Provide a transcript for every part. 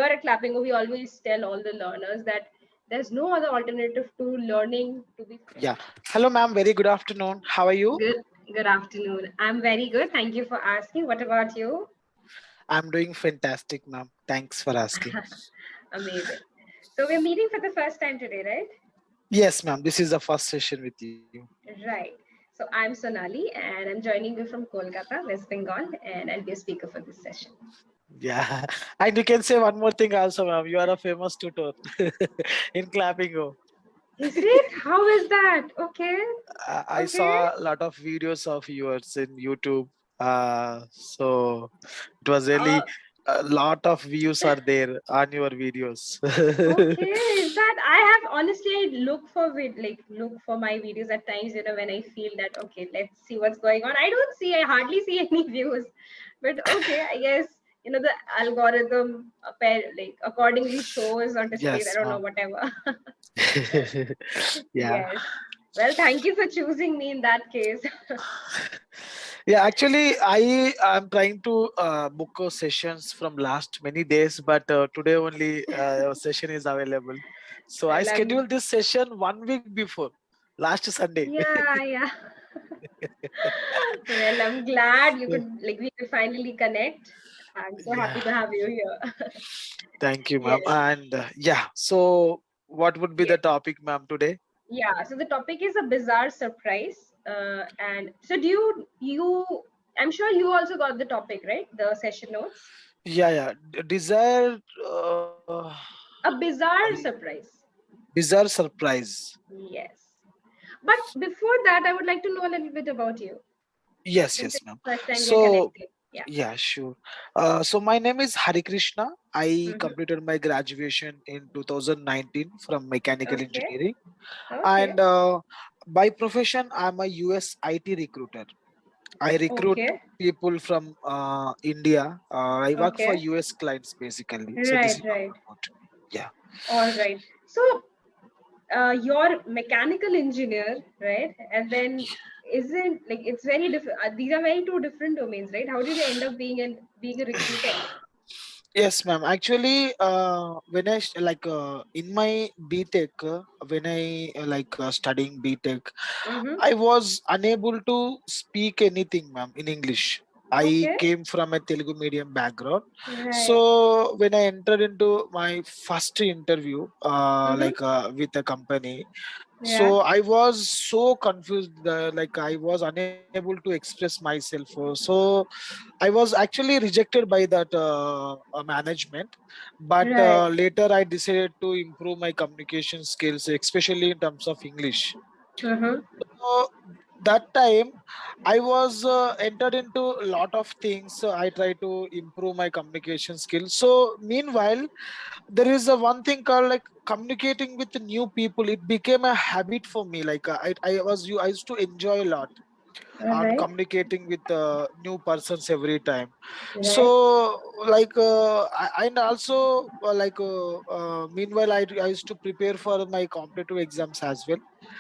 at Clapingo, we always tell all the learners that there's no other alternative to learning to be Yeah. fresh. Hello, ma'am. Very good afternoon. How are you? Good afternoon. I'm very good. Thank you for asking. What about you? I'm doing fantastic, ma'am. Thanks for asking. Amazing. So we're meeting for the first time today, right? Yes, ma'am. This is the first session with you. Right. So I'm Sonali and I'm joining you from Kolkata, West Bengal, and I'll be a speaker for this session. Yeah. And you can say one more thing also, ma'am. You are a famous tutor in Clapingo. Is it? How is that? Okay. I Okay. saw a lot of videos of yours in YouTube. So it was Uh, really a lot of views are there on your videos. Okay, is that I have honestly I look for my videos at times, when I feel that okay, let's see what's going on. I hardly see any views, but okay, I guess the algorithm accordingly shows or displays. I Yes, don't know, ma'am. whatever. Yeah. Yes. Well, thank you for choosing me in that case. Yeah, actually, I am trying to book sessions from last many days, but today only session is available. So I Well, scheduled this session 1 week before last Sunday. yeah, yeah. Well, I'm glad we could finally connect. I'm so Yeah, happy to have you here. thank you, ma'am. Yes, And yeah, so what would be the yes, topic, ma'am, today? yeah. So the topic is a bizarre surprise. And so I'm sure you also got the topic, right? The session notes. Yeah, yeah. Desire, A I bizarre surprise. bizarre surprise. Yes. But before that, I would like to know a little bit about you, Yes, since yes, it's ma'am. the first time we are So connecting. Yeah. yeah, sure. So my name is Hari Krishna. I Mm-hmm. completed my graduation in 2019 from mechanical Okay. engineering, Okay. and by profession, I'm a US IT recruiter. I recruit Okay. people from India. I work for Okay. US clients basically. So this Right. is all Right. about. Yeah. All right. So you're mechanical engineer, right? And then isn't like it's very different. These are very two different domains, right? How did you end up being a recruiter? Yes, ma'am. Actually, when in my BTech, when I studying BTech, Mm-hmm. I was unable to speak anything, ma'am, in English. I Okay. came from a Telugu medium background, Right. so when I entered into my first interview, Mm-hmm. with a company, Yeah. so I was so confused, I was unable to express myself. So I was actually rejected by that management, but Right. later I decided to improve my communication skills, especially in terms of English. Mm-hmm. So that time I was entered into a lot of things. So I try to improve my communication skills. So meanwhile, there is a one thing called like communicating with new people. It became a habit for me. I used to enjoy a lot All on right. communicating with new persons every time. Right. So and also meanwhile I used to prepare for my competitive exams as well.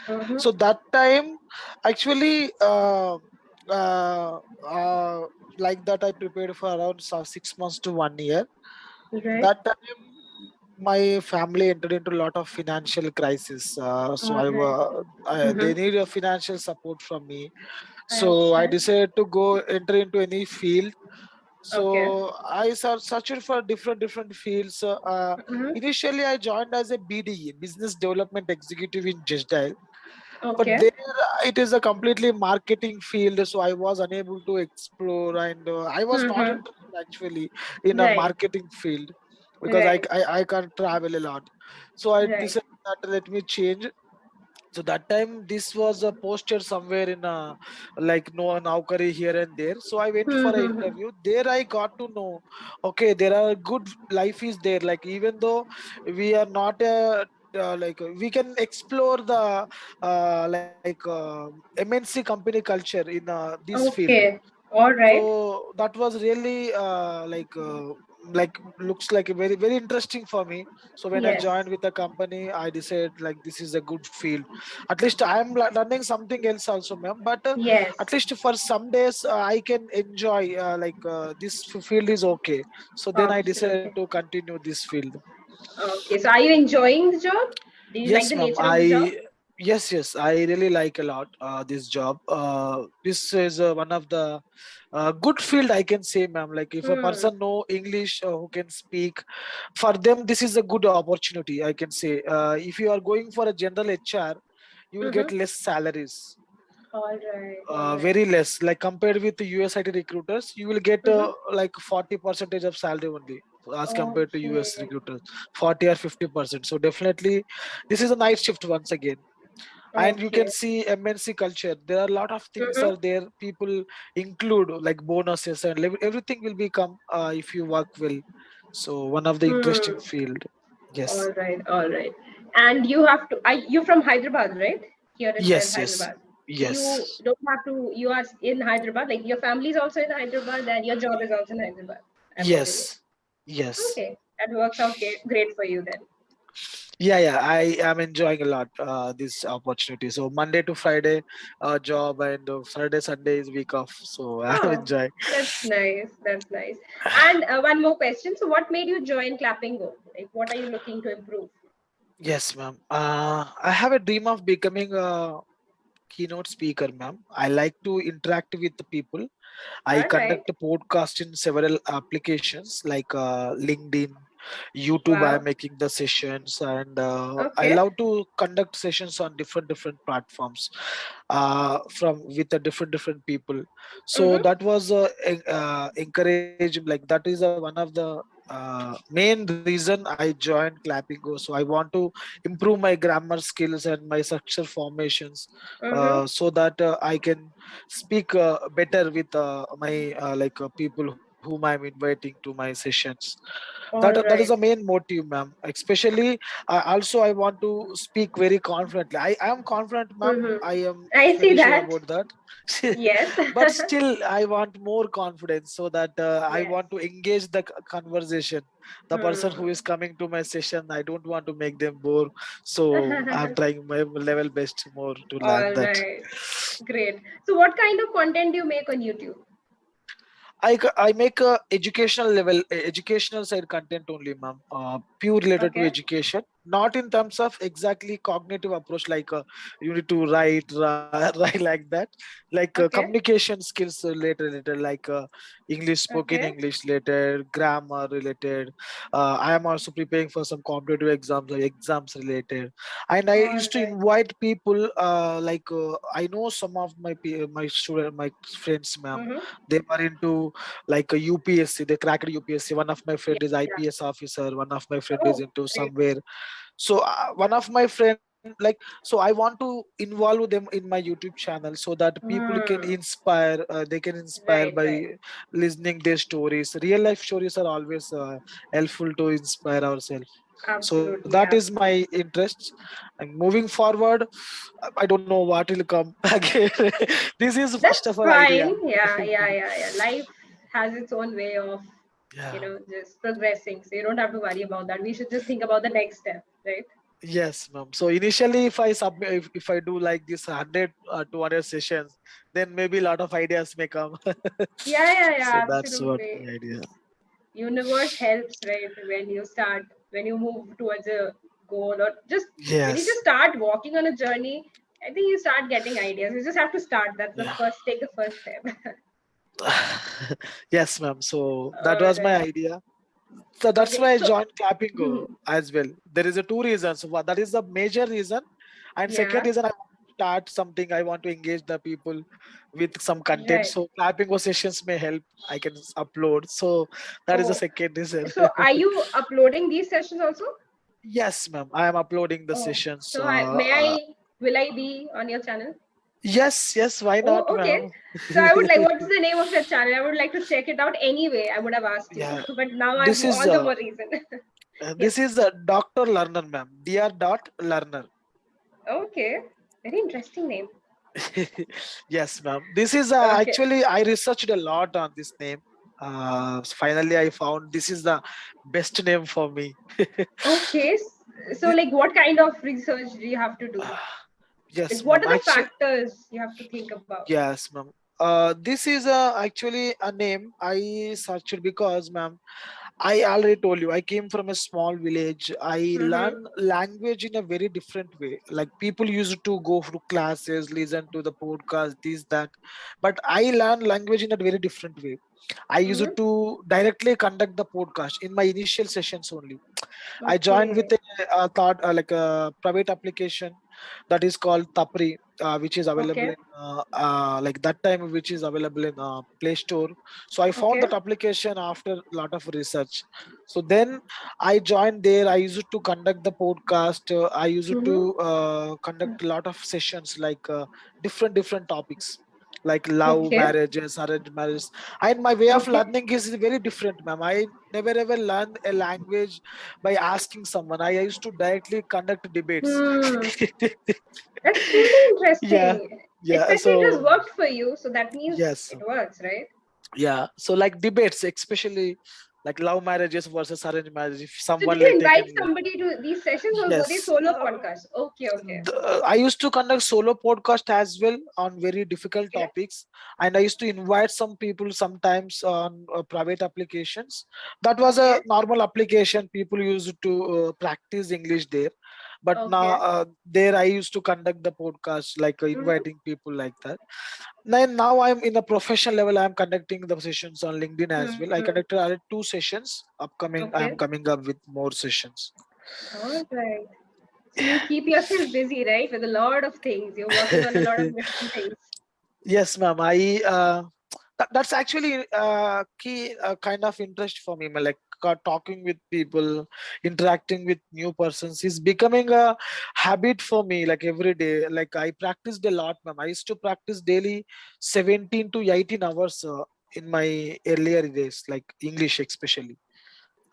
Mm-hmm. So that time actually uh, uh, like that I prepared for around 6 months to 1 year. Right. That time my family entered into a lot of financial crisis, so All right. they Mm-hmm. need a financial support from me. So I Okay. decided to go enter into any field. Okay. So I searched for different fields. Mm-hmm. Initially, I joined as a BDE, Business Development Executive in Jesdale, but Okay. there it is a completely marketing field. So I was unable to explore, and I was not Mm-hmm. interested actually in a Right. marketing field because Right. I can't travel a lot. So I Right. decided that let me change. So that time this was posted somewhere in like no Naukari here and there. So I went for an Mm-hmm. interview. There I got to know, okay, there are good life is there. Like even though we are not we can explore the MNC company culture in this field. Okay. All right. So that was really like looks like a very interesting for me. So when I Yes. joined with the company, I decided like this is a good field. At least I am learning something else also, ma'am. But Yes. at least for some days I can enjoy this field is okay. So then I decided Absolutely. to continue this field. Okay. So are you enjoying the job? Do you like Yes, the ma'am. nature of the job? Yes, I really like a lot this job. This is one of the good field I can say, ma'am. Like if a Hmm. person know English who can speak, for them this is a good opportunity. I can say if you are going for a general HR, you will Mm-hmm. get less salaries, All right. All right. very less. Like compared with the USIT recruiters, you will get Mm-hmm. like 40% of salary only as compared to Okay. US recruiters, 40 or 50%. So definitely, this is a night shift once again. And you can Okay. see MNC culture. There are a lot of things Mm-hmm. are there. People include like bonuses and everything will become if you work well. So one of the interesting Hmm. field. Yes, All right. All right. And you have to. You from Hyderabad, right? Here itself, yes, Hyderabad. So you yes, don't have to. You are in Hyderabad. Like your family is also in Hyderabad, and your job is also in Hyderabad. I'm assuming. yes, yes. Okay, that works out great for you then. Yeah, I am enjoying a lot this opportunity. So Monday to Friday job, and Saturday Sunday is week off. So I am Oh, enjoying. that's nice. That's nice. And one more question. So, what made you join Clapingo? Like, what are you looking to improve? Yes, ma'am. I have a dream of becoming a keynote speaker, ma'am. I like to interact with the people. I All right. conduct a podcast in several applications like LinkedIn, YouTube. I am Wow. making the sessions, and I Okay. love to conduct sessions on different platforms from with the different people. So Mm-hmm. that was encourage like that is one of the main reason I joined Clapingo. So I want to improve my grammar skills and my structure formations, Mm-hmm. so that I can speak better with my people whom I'm inviting to my sessions. That All that is the right. main motive, ma'am. Especially also I want to speak very confidently. I am confident, ma'am. Mm-hmm. I am I see very sure that. about that. Yes. But still I want more confidence, so that I Yes. want to engage the conversation. The person who is Hmm. coming to my session, I don't want to make them bore. So I'm trying my level best more to learn All that. right. Great. So, what kind of content do you make on YouTube? I make a educational level, educational side content only, ma'am. Pure related to Okay. education, not in terms of exactly cognitive approach like you need to write like that. Like Okay. communication skills related, like English, spoken Okay. English related, grammar related. I am also preparing for some competitive exams or exams related, and I All used to right. invite people. I know some of my student, my friends, ma'am. Mm-hmm. They were into like a UPSC. They cracked UPSC. One of my Yeah. friend is Yeah. IPS officer. One of my friend is Oh, into great. somewhere. So one of my friend like, so I want to involve them in my YouTube channel so that people can Hmm. inspire. They can inspire Right. Right. by listening their stories. Real life stories are always helpful to inspire ourselves. So that Absolutely. is my Absolutely. interest. And moving forward, I don't know what will come again. This is first That's of all idea. fine. Yeah. Yeah. Yeah. Yeah. Life has its own way of, Yeah. just progressing. So you don't have to worry about that. We should just think about the next step, right? Yes, ma'am. So initially, if I submit, if I do like this 100 200 sessions, then maybe a lot of ideas may come. Yeah. Yeah. So Yeah. that's what Absolutely. my idea. Universe helps, right? When you move towards a goal, or just when you just Yes. start walking on a journey, I think you start getting ideas. You just have to start. That's the Yeah. first, take the first step. Yes, ma'am. So that All was my right. idea. So that's Okay. why I So, joined Clapingo as well. There is a two reasons. One, that is the major reason, and second yeah. reason I want to start something. I want to engage the people with some content. Right. So Clapingo sessions may help. I can upload. So that is the Oh, second reason. so are you uploading these sessions also? Yes, ma'am. I am uploading the Oh, sessions. so will I be on your channel? Yes. Why Oh, not, okay. ma'am? So I would like, what's the name of your channel? I would like to check it out anyway. I would have asked you, Yeah. but now I've This is all the more reason. Yeah. Dr. Learner, ma'am. Dr. Learner. Okay. Very interesting name. Yes, ma'am. This is Okay. actually I researched a lot on this name. Finally I found this is the best name for me. Okay. So, The- like, what kind of research do you have to do? Like, yes, what ma'am. are the Actually, factors you have to think about? yes, ma'am. This is actually a name I searched because, ma'am, I already told you I came from a small village. I Mm-hmm. learn language in a very different way. Like people used to go through classes, listen to the podcast, this, that. But I learn language in a very different way. I used Mm-hmm. to directly conduct the podcast in my initial sessions only. I joined with Okay. a thought like a private application that is called Tapri, which is available Okay. in like that time, which is available in Play Store. So I found Okay. that application after a lot of research. So then I joined there. I used to conduct the podcast. I used Mm-hmm. to conduct a lot of sessions like different topics like love, Okay. marriages, arranged marriages, and my way of Okay. learning is very different, ma'am. I never ever learned a language by asking someone. I used to directly conduct debates. Hmm. That's really Yeah, interesting. yeah. Especially it has So worked for you, so that means yes, it works, right? yeah. So like debates, especially like love marriages versus arranged marriage. If So do someone you like invite taken, somebody to these sessions or were they yes. solo podcasts? Okay, okay. I used to conduct solo podcast as well on very difficult Okay. topics, and I used to invite some people sometimes on private applications. That was Okay. a normal application. People used to practice English there, but now Okay. there I used to conduct the podcast like Mm-hmm. inviting people like that. Then now I'm in a professional level. I'm conducting the sessions on LinkedIn as well. I Mm-hmm. conducted two sessions. Upcoming, I am Okay. coming up with more sessions. All right. So you keep yourself busy, right? With a lot of things. You're working on a lot of different things. Yes, ma'am. That's actually key kind of interest for me. Like talking with people, interacting with new persons is becoming a habit for me. Like every day, like I practiced a lot, ma'am. I used to practice daily 17 to 18 hours in my earlier days, like English especially.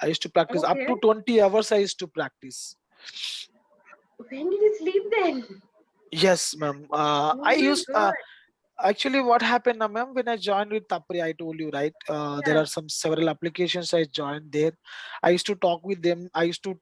I used to practice up Okay. to 20 hours. I used to practice. When did you sleep then? Yes, ma'am. Oh my God. Actually, what happened, ma'am, when I joined with Tapri, I told you, right? There Yeah. are some several applications I joined there. I used to talk with them. I used to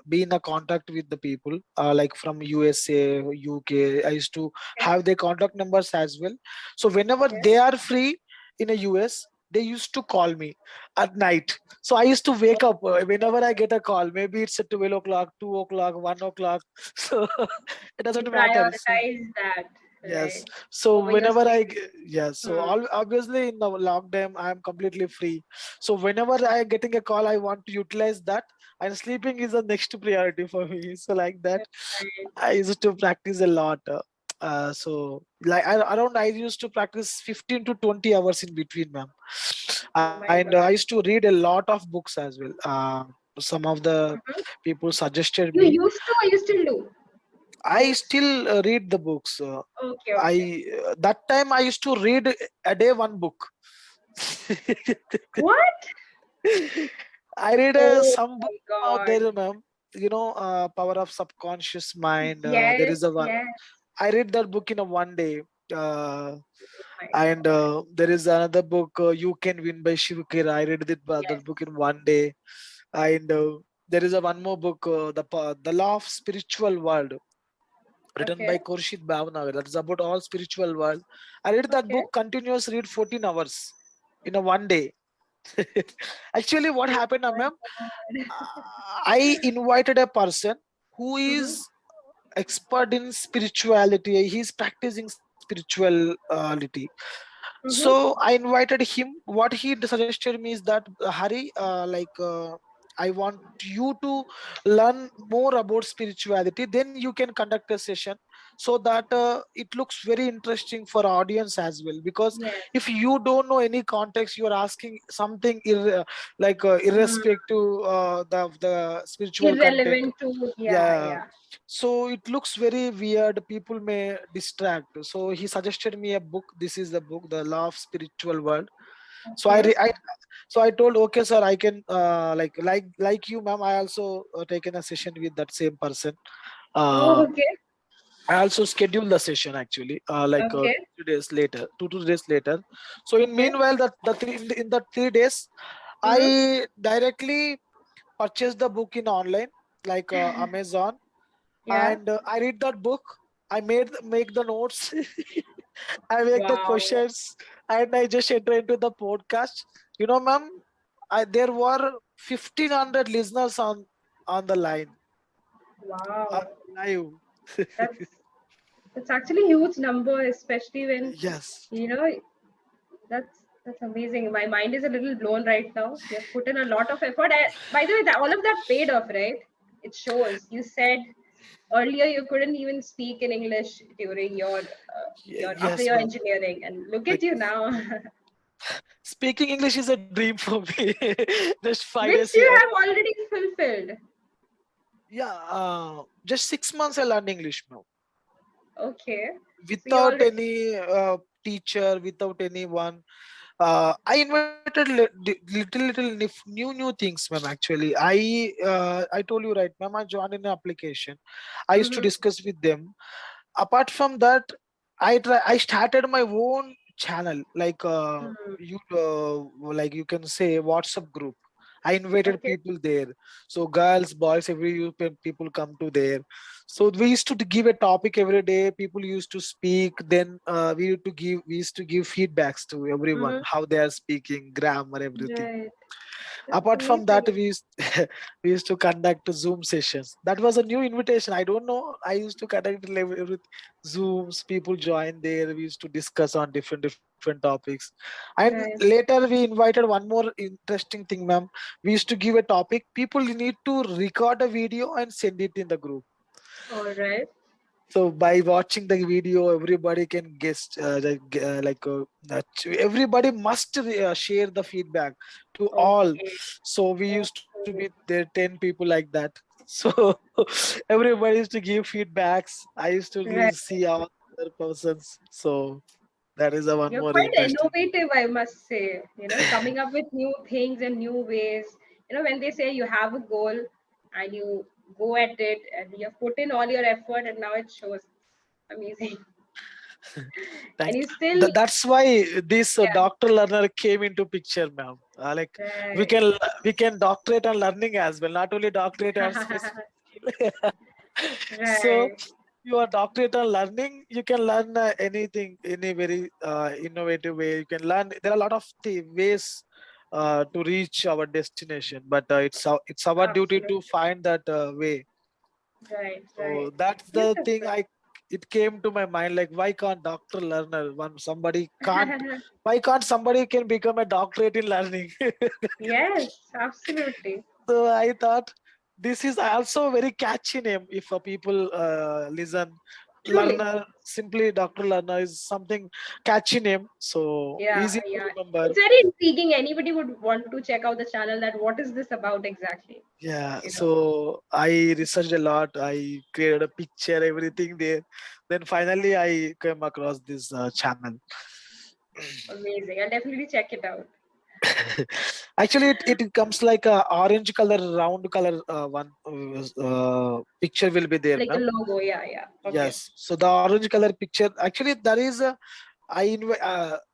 be in a contact with the people, like from USA, UK. I used to Okay. have their contact numbers as well. So whenever Okay. they are free in a US, they used to call me at night. So I used to wake up whenever I get a call. Maybe it's at 12 o'clock, 2 o'clock, 1 o'clock. So it You doesn't matter. So prioritize that, yes. right? So Over your whenever sleep. yes. So Hmm. all obviously in the lockdown, I am completely free. So whenever I getting a call, I want to utilize that, and sleeping is the next priority for me. So like that, Right. I used to practice a lot. So like around I used to practice 15 to 20 hours in between, ma'am. Oh And my I God. used to read a lot of books as well. Some of the Mhm. people suggested You me. used to or you still do I books? still read the books. Okay, okay. I that time I used to read a day one book. What? I read Oh some book my about God. there, ma'am. Power of subconscious mind. There Yes, is a one. yes. I read that book in a one day. Uh, Oh my and God. there is another book, You Can Win by Shiv Kera. I read Yes. that book in one day. And there is a one more book, the Law of Spiritual World, written Okay. by Khurshid Bhavnagar. That is about all spiritual world. I read that Okay. book continuous read 14 hours in a one day. Actually, what Oh happened, my ma'am? God. I invited a person who Mm-hmm. is expert in spirituality. He's practicing spirituality. Mm-hmm. So I invited him. What he suggested me is that Hari, I want you to learn more about spirituality. Then you can conduct a session so that it looks very interesting for audience as well. Because Yes. if you don't know any context, you are asking something Mm. irrespective the spiritual content. Irrelevant to, yeah, Yeah, yeah. so it looks very weird, people may distract. So he suggested me a book. This is the book, The Law of Spiritual World. So Okay. I told, okay sir, I can like you, ma'am. I also taken a session with that same person. Oh, uh, okay. I also schedule the session actually, like Okay. 2 days later, 2 days later. So in Okay. meanwhile, in the 3 days, Mm-hmm. I directly purchase the book in online, like Amazon, Yeah. and I read that book. I make the notes. I make the Wow. questions, and I just enter into the podcast. You know, ma'am, there were 1,500 listeners on the line, uh, Wow. live. That's that's actually a huge number, especially when Yes, you know that's amazing. My mind is a little blown right now. You have put in a lot of effort. By the way, all of that paid off, right? It shows. You said earlier you couldn't even speak in English during your after yes, your ma'am. engineering, and look Like at you now. speaking English is a dream for me. Just 5 days. Which you have already fulfilled. Yeah, just 6 months I learned English now Okay. So you without already any teacher, without anyone. I invited little new things, ma'am. Actually, I told you right, ma'am. I joined in an application. I used to mm-hmm. discuss with them. Apart from that, I started my own channel, like Mm. like you can say WhatsApp group. I invited Okay. people there, so girls, boys, people come to there. So we used to give a topic every day. People used to speak. Then we used to give feedbacks to everyone Mm-hmm. how they are speaking, grammar, everything. Right. That's Apart from that, amazing. we used to conduct Zoom sessions. That was a new invitation. I don't know. I used to conduct every Zooms. People join there. We used to discuss on different topics. And Right. later we invited one more interesting thing, ma'am. We used to give a topic. People need to record a video and send it in the group. All right. So by watching the video, everybody can guess, everybody must share the feedback to all. Okay. So we used to be Okay. there 10 people like that. So everybody used to give feedbacks. I used to Right. see our other persons. So that is a one You're more quite interesting. innovative, I must say. Coming up with new things and new ways. When they say you have a goal and you go at it and you have put in all your effort and now it shows. Amazing. And Thank. you still, That's why this yeah, Dr. Learner came into picture, ma'am. Like we right. can we can doctorate on learning as well, not only doctorate on specific skill. So Right. you are doctorate on learning, you can learn anything in a very innovative way. You can learn. There are a lot of ways to reach our destination, but it's our duty to Absolutely. find that way. Right, right. So that's the thing. Beautiful. It came to my mind, like why can't Doctor Learner one somebody can't why can't somebody can become a doctorate in learning? Yes, absolutely. So I thought this is also a very catchy name if people listen. Truly. Learner, simply Doctor Learner is something catchy name, so Yeah, easy to yeah. remember. It's very intriguing. Anybody would want to check out the channel that what is this about exactly? Yeah, You know. so I researched a lot. I created a picture, everything there. Then finally, I came across this channel. Amazing. I'll definitely check it out. Actually, it comes like a orange color, round color one picture will be there, Like a ma'am. logo. Yeah, yeah. Okay. Yes. So the orange color picture, actually, there is a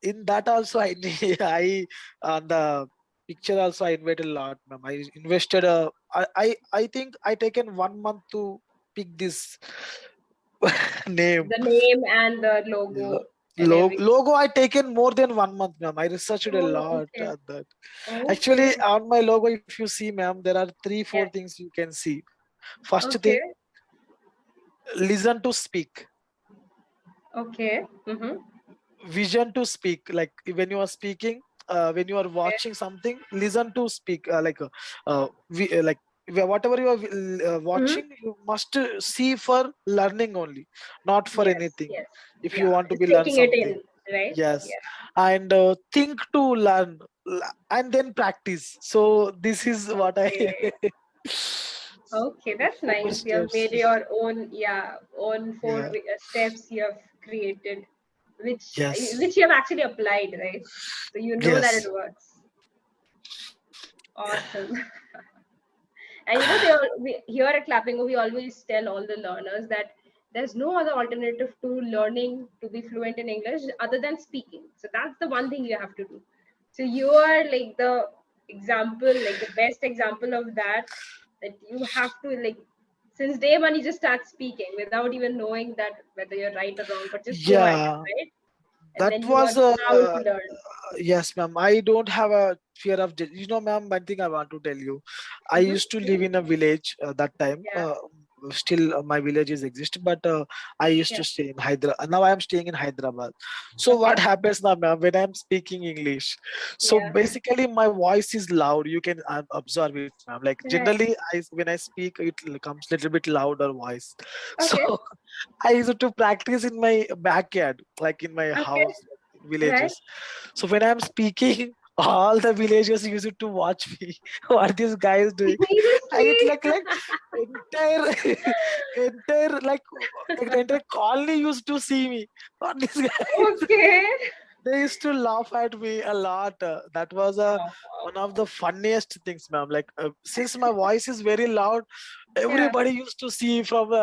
in that also I I on the picture also I invited a lot, ma'am. I invested I think I taken 1 month to pick this name. The name and the Yeah. logo and everything. Logo I taken more than 1 month, ma'am. I researched a Oh, lot okay. on that. Actually, Okay. on my logo, if you see, ma'am, there are three, four Yeah. things you can see. First Okay. thing, listen to speak. Okay. Mm-hmm. Vision to speak. Like when you are speaking, when you are Okay. watching something, listen to speak. Like whatever you are Mm-hmm. watching, you must see for learning only, not for Yes. anything. Yes. If you Yeah. want to Just be learn taking it something, in, right? yes, Yeah. and think to learn, and then practice. So this is what I Okay. Okay, that's four nice. You have steps. made your own, yeah, own four Yeah. steps you have created, which Yes. which you have actually applied, right? So you know that Yes. it works. Awesome. And they all, here at Clapingo, we always tell all the learners that There's no other alternative to learning to be fluent in English other than speaking. So that's the one thing you have to do. So you are like the example, like the best example of that, that you have to like since day one you just start speaking without even knowing that whether you're right or wrong, but just go ahead, Yeah, right? And that then you was learn how to learn. yes, ma'am. I don't have a fear of ma'am. One thing I want to tell you, I Hmm. used to live in a village that time. Yeah, Still, my villages exist, but I used yeah, to stay in Hyderabad. Now I am staying in Hyderabad. So what okay, happens now, ma'am, when I'm speaking English? So yeah, basically, my voice is loud. You can observe it, ma'am. Like right, generally, when I speak, it comes little bit louder voice. So okay, I used to practice in my backyard, like in my okay, house, in right. villages. So when I'm speaking, all the villagers used to watch me. What this guy is doing? I get Seriously? like entire entire like entire colony used to see me. What this guy is Okay. they used to laugh at me a lot. That was one of the funniest things, ma'am. Like since my voice is very loud, Yeah. everybody used to see from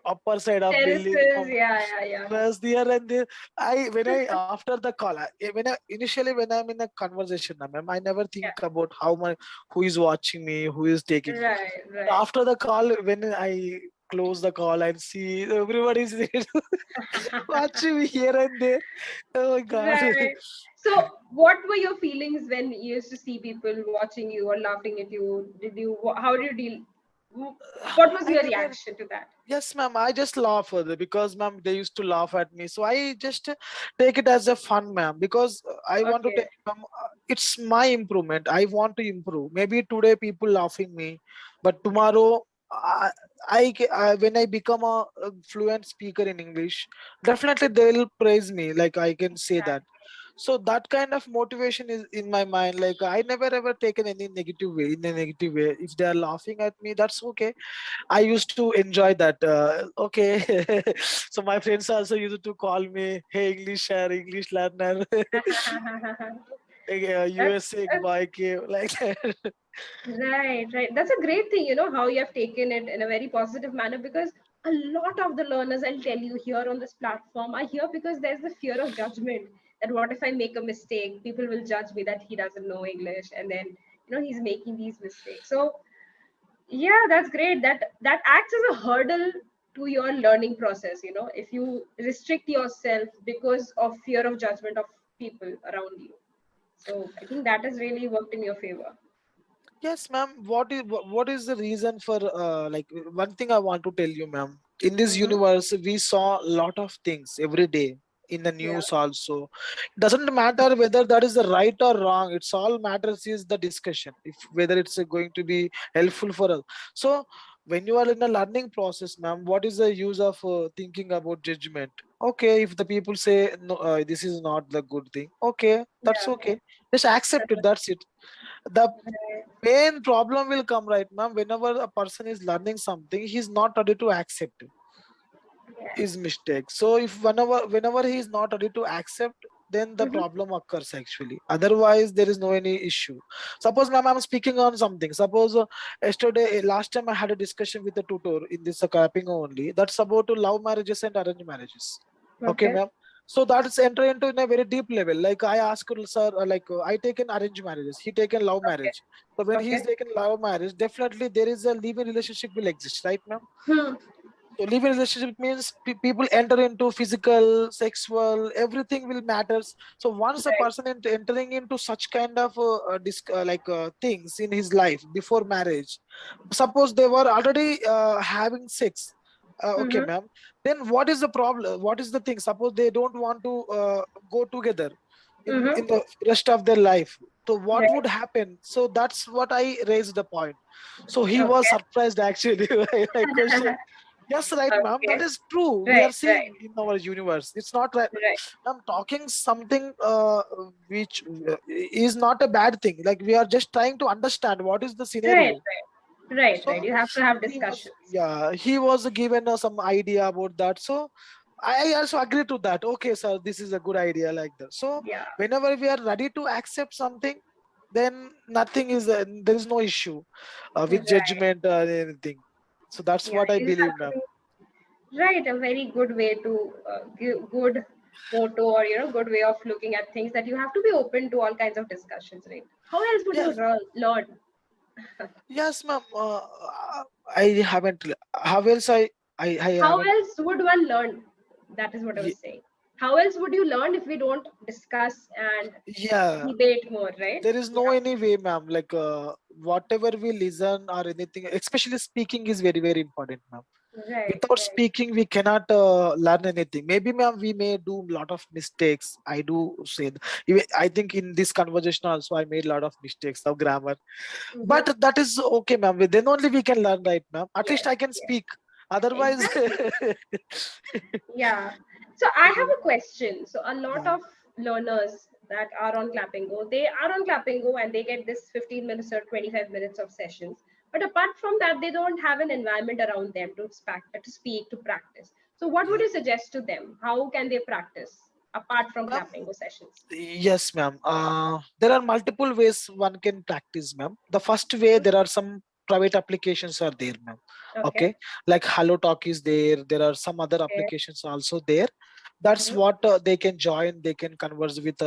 upper side of building Terraces. from Yeah, yeah, yeah. terrace there and there. I when I after the call, when I initially when I'm in a conversation, ma'am, I never Yeah. think about how my who is watching me, who is taking. Right, But right. after the call, when I close the call and see everybody is there watching me here and there. Oh my god. Right. So, what were your feelings when you used to see people watching you or laughing at you? How did you deal? What was I your never. reaction to that? Yes, ma'am. I just laugh for it because, ma'am, they used to laugh at me. So I just take it as a fun, ma'am. Because I want to Okay. tell, ma'am, it's my improvement. I want to improve. Maybe today people laughing me, but tomorrow, when I become a fluent speaker in English, definitely they'll praise me. Like I can say Right. that. So that kind of motivation is in my mind. Like I never ever taken any negative way in a negative way. If they are laughing at me, that's okay. I used to enjoy that. Okay, so my friends also used to call me, "Hey, English learner, That's, USA that's boy came," like that. right, right. That's a great thing, you know, how you have taken it in a very positive manner because a lot of the learners, I'll tell you, here on this platform are here because there's the fear of judgment that what if I make a mistake? People will judge me that he doesn't know English and then, you know, he's making these mistakes. So, yeah, that's great. That acts as a hurdle to your learning process, you know, if you restrict yourself because of fear of judgment of people around you. So, I think that has really worked in your favor. Yes, ma'am. What is the reason for one thing I want to tell you, ma'am? In this Mm-hmm. universe, we saw a lot of things every day in the Yeah. news also. It doesn't matter whether that is the right or wrong. It's all matters is the discussion. If whether it's going to be helpful for us. So when you are in a learning process, ma'am, what is the use of thinking about judgment? Okay, if the people say no, this is not the good thing. Okay, that's Yeah. okay. Just accept it. That's it. The Right. main problem will come, right, ma'am, whenever a person is learning something, he's not ready to accept his Yes. mistake. So if whenever he is not ready to accept, then the Mm-hmm. problem occurs actually. Otherwise there is no any issue. Suppose, ma'am, I'm speaking on something. Suppose last time I had a discussion with the tutor in this Clapingo only, that's about to love marriages and arranged marriages. Okay, Okay. ma'am. So that's enter into in a very deep level. Like I asked sir, I taken arranged marriages, he taken love Okay. marriage. So when he is Okay. taken love marriage, definitely there is a living relationship will exist, right, ma'am? Hmm. So living relationship means people enter into physical, sexual, everything will matters. So once a Right. person entering into such kind of things in his life before marriage, suppose they were already having sex. Okay, Mm-hmm. ma'am. Then what is the problem? What is the thing? Suppose they don't want to go together in Mm-hmm. the rest of their life. So what would Right. happen? So that's what I raised the point. So he was Okay. surprised actually by my question. Yes, right, ma'am. That Okay. is true. We are Right. seeing Right. in our universe. It's not right. Right. I'm talking something which is not a bad thing. Like we are just trying to understand what is the Right. scenario. Right. Right. So Right. You have to have he was, discussions. yeah, he was given some idea about that. So I also agree to that. Okay, sir, this is a good idea like that. So Yeah. whenever we are ready to accept something, then nothing is there is no issue with Right. judgment or anything. So that's Yeah. what I You just have believe, to ma'am. be Right, a very good way to give good motto, or good way of looking at things, that you have to be open to all kinds of discussions, right? How else would you Yes, learn? yes, ma'am. I haven't. How else I How haven't. else would one learn? That is what I was saying. How else would you learn if we don't discuss and Yeah, debate more, right? there is no Yeah. any way, ma'am. Like whatever we listen or anything, especially speaking is very very important, ma'am. Right, Without right. speaking, we cannot learn anything. Maybe, ma'am, we may do a lot of mistakes. I do say I think in this conversation also I made a lot of mistakes of grammar, Mm-hmm. but that is okay, ma'am. Then only we can learn, right, ma'am? At least Yes, I can yes. speak. Otherwise, Exactly. Yeah. So I have a question. So a lot yeah. of learners that are on Clapingo, they are on Clapingo and they get this 15 minutes or 25 minutes of sessions. But apart from that, they don't have an environment around them to speak, to practice. So what would Yeah. you suggest to them? How can they practice apart from Ma'am, Clapingo sessions? yes, ma'am. There are multiple ways one can practice, ma'am. The first way, Hmm. there are some private applications are there, ma'am. Okay. Okay, like Hello Talk is there. There are some other Okay. applications also there. That's Hmm. what they can join. They can converse with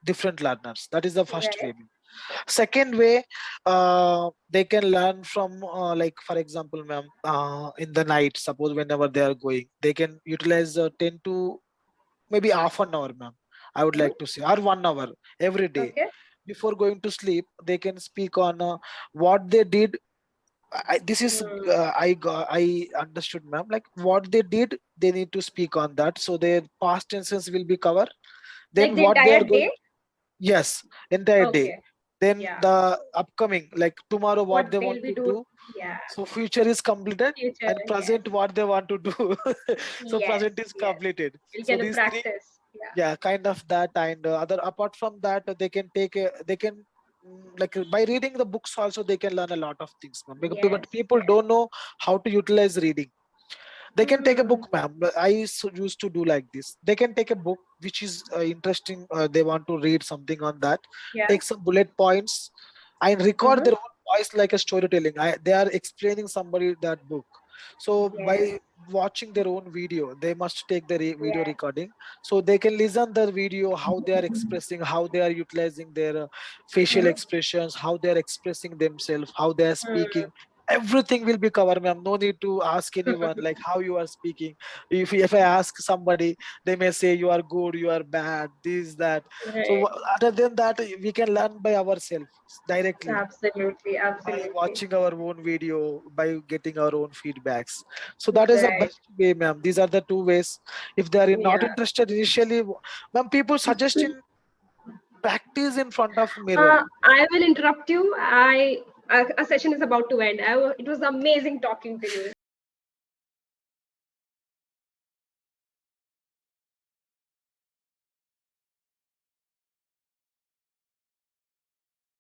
different learners. That is the first Right. way, ma'am. Second way, they can learn from like for example, ma'am, in the night. Suppose whenever they are going, they can utilize 10 to maybe half an hour, ma'am. I would Hmm. like to say, or 1 hour every day Okay. before going to sleep. They can speak on what they did. This is Hmm. I understood, ma'am. Like what they did, they need to speak on that, so their past tenses will be covered. Like Then the what they are entire going, day? yes, entire day. Okay. Then Yeah. the upcoming, like tomorrow, what What they they'll want be to doing. do. Yeah. So future is completed, Future. and Yes. present what they want to do. So Yes. present is Yes. completed. We'll So get a these three, practice. Yeah. yeah, kind of that. And other apart from that, they can take a, they can like by reading the books also they can learn a lot of things, ma'am. But Yes. people Yes. don't know how to utilize reading. They can take a Hmm. book, ma'am. Used to do like this. They can take a book which is interesting. They want to read something on that. Yeah. Take some bullet points and record Mm-hmm. their own voice like a storytelling. They are explaining somebody that book. So Yes. by watching their own video, they must take the video Yes. recording, so they can listen the video how they are expressing, how they are utilizing their facial Mm-hmm. expressions, how they are expressing themselves, how they are Mm. speaking. Everything will be covered, ma'am. No need to ask anyone like how you are speaking. If I ask somebody, they may say you are good, you are bad, this that. So Right. other than that, we can learn by ourselves directly Absolutely. by Absolutely. watching our own video, by getting our own feedbacks. So that is the Right. best way, ma'am. These are the two ways. If they are not Yeah. interested initially, ma'am, people suggest in practice in front of mirror. I will interrupt you. A session is about to end. It was amazing talking to you.